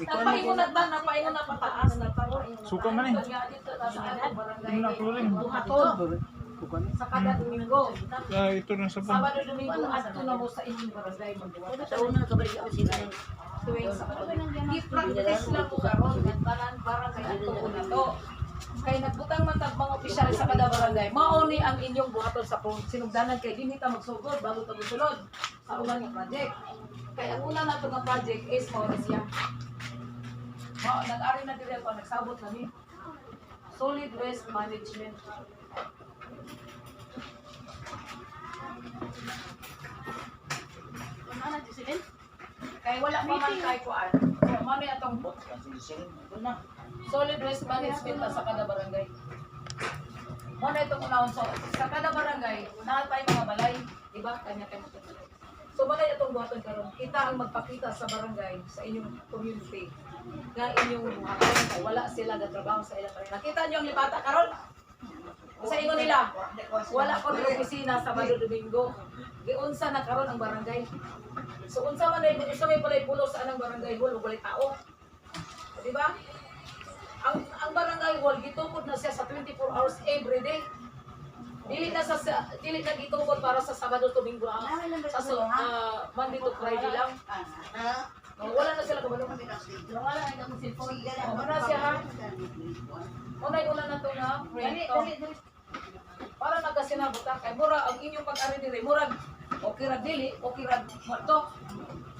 Napaingon na ba? Napaingon na pataas na tao. Suka man eh. Hindi na tuling. Buhaton. Sa kada Domingo. Ito na sa pan. Sabado Domingo adto na mo sa inyong barangay magbuhat. Sa una kabalik ako sila. Tuwing Sabado. I-practice lang ko karon ang tanan barangay adto na to. Kay nagbutang man tag mga opisyal sa kada barangay. Mauni ang inyong buhaton sa sinugdanan kay dinhi ta magsugod bago ta mosulod sa ulang nga project. Kay ang una nato nga project is mao na siya. Mao nag-ari na dire ko nagsabot kami. Solid waste management. Ano na disilin? Kay wala pa man kay kuan. So mami atong solid waste management na sa kada barangay. Mo na itong unahon so sa kada barangay naa tay mga balay, di ba? Kanya kay mo. So balay itong buhaton karon. Kita ang magpakita sa barangay sa inyong community. Nga inyong buhaton kay wala sila gatrabaho sa ilang barangay. Nakita niyo ang libata karon? Sa ingon nila, wala ko ng opisina sa Sabado Domingo. Giunsa na karon ang barangay. So unsa man ay isa may palay pulo sa anang barangay hall ug walay tao. Di ba? Ang barangay hall gitukod na siya sa 24 hours every day. Dili na gitukod para sa Sabado Domingo Monday to Friday lang. Wala na sila kabalo. Wala na akong cellphone. Wala siya ha. Unay una na to na proyekto. Para nagasinabot kay mura ang inyong pag-ari diri murag okay ra dili, okay ra to.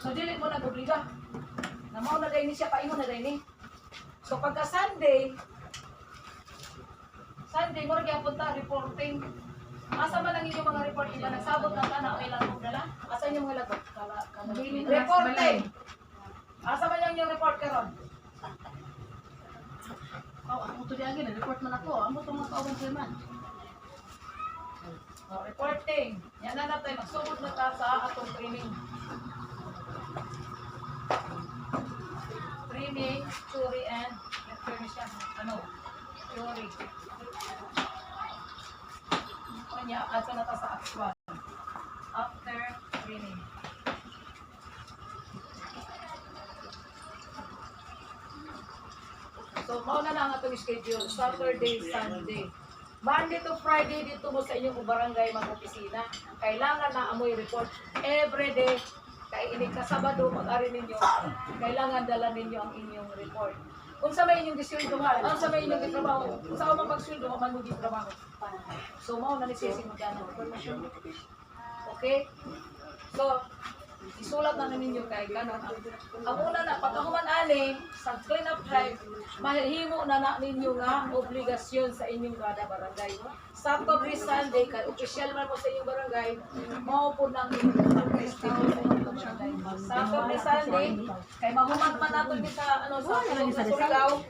So dili mo nag-obliga. Na mao na dai ni siya paingon na dai ni. So pagka Sunday mo gyapon ta reporting. Asa man ang inyong mga report iba nagsabot na ta na may lagok dala? Asa inyong mga lagok? Reporting. Asa man ang inyong report karon? Ako to di agin, report man ako. Amo to mga kaawang chairman. Reporting. Yan na natin. Magsugod na ta sa atong training. Training, theory, and information. Theory. Kanya, ato na ta sa actual. After training. So, mauna na ang atong schedule. Saturday, Sunday. Monday to Friday dito mo sa inyong barangay mga opisina. Kailangan na amoy report every day. Kaya ini kasabado mag-ari ninyo. Kailangan dala ninyo ang inyong report. Kung sa may inyong disweldo ha, kung sa may inyong trabaho, kung sa umang pagsweldo, man mo di trabaho. So, mauna ni Sisi magkano. Okay? So, isulat na ninyo kay kanon. Ang una na, pagkahuman ani, sa clean up drive, mahihimo na ninyo nga obligasyon sa inyong kada barangay. Saturday, Sunday, kay official man mo sa inyong barangay, maupod ng inyong festival sa inyong barangay. Saturday, Sunday, kay mahuman man nato ni sa Surigao,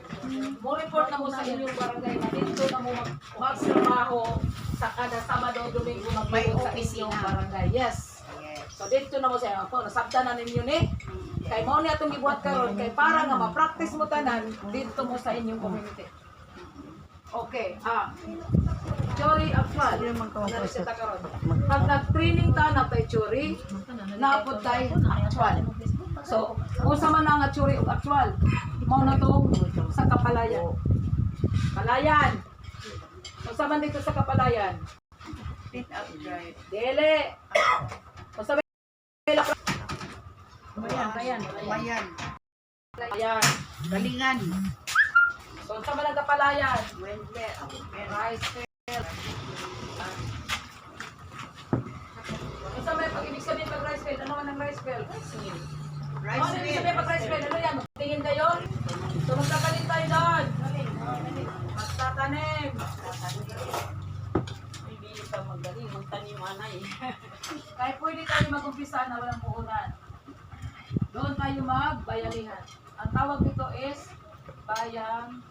mo report na mo sa inyong barangay na dito na mo magtrabaho sa kada Sabado, Domingo, magbayot sa inyong barangay. Yes. So dito na mo sa ako, nasabtan na ninyo ni. Kay mao ni atong gibuhat karon kay para nga ma-practice mo tanan dito mo sa inyong community. Okay, theory actual. Narisita karon. Pag nag-training ta na tay theory, naapod tay actual. So, usa man ang theory ug actual. Mao na to sa Kapalayan. Palayan. Usa man dito sa Kapalayan. Fit up drive. Dele. Usa Bayan. Ayan. Galingan. So, sa mga kapalayan, Wendler. rice field. Sa may pag-ibig sabihin pag rice field, ano man ang rice field? Ano ibig sabihin pag rice field? Ano yan? Tingin kayo? So, magkakalit tayo doon. Magtatanim. Hindi ka magaling. Magtanim anay. Kaya pwede tayo mag-umpisa na walang puhunan. Doon tayo magbayanihan. Ang tawag dito is bayanihan.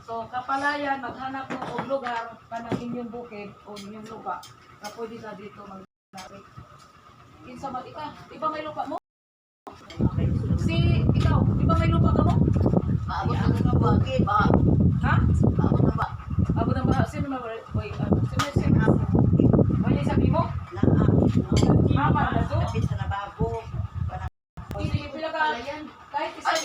So, kapalayan, maghanap mo og lugar para inyong bukid o inyong lupa na pwede na dito mag-narik. Kinsa man ika, di ba may lupa mo? Si, ikaw, di ba may lupa ka mo? Maabot na nga ba? Okay ba? Ha? Maabot na ba? Abo na ba? Sino na ba? Wait, sino? May sabi mo? Naa. Mama na to? Lapit sa lababo. Hindi, bilang kahit isang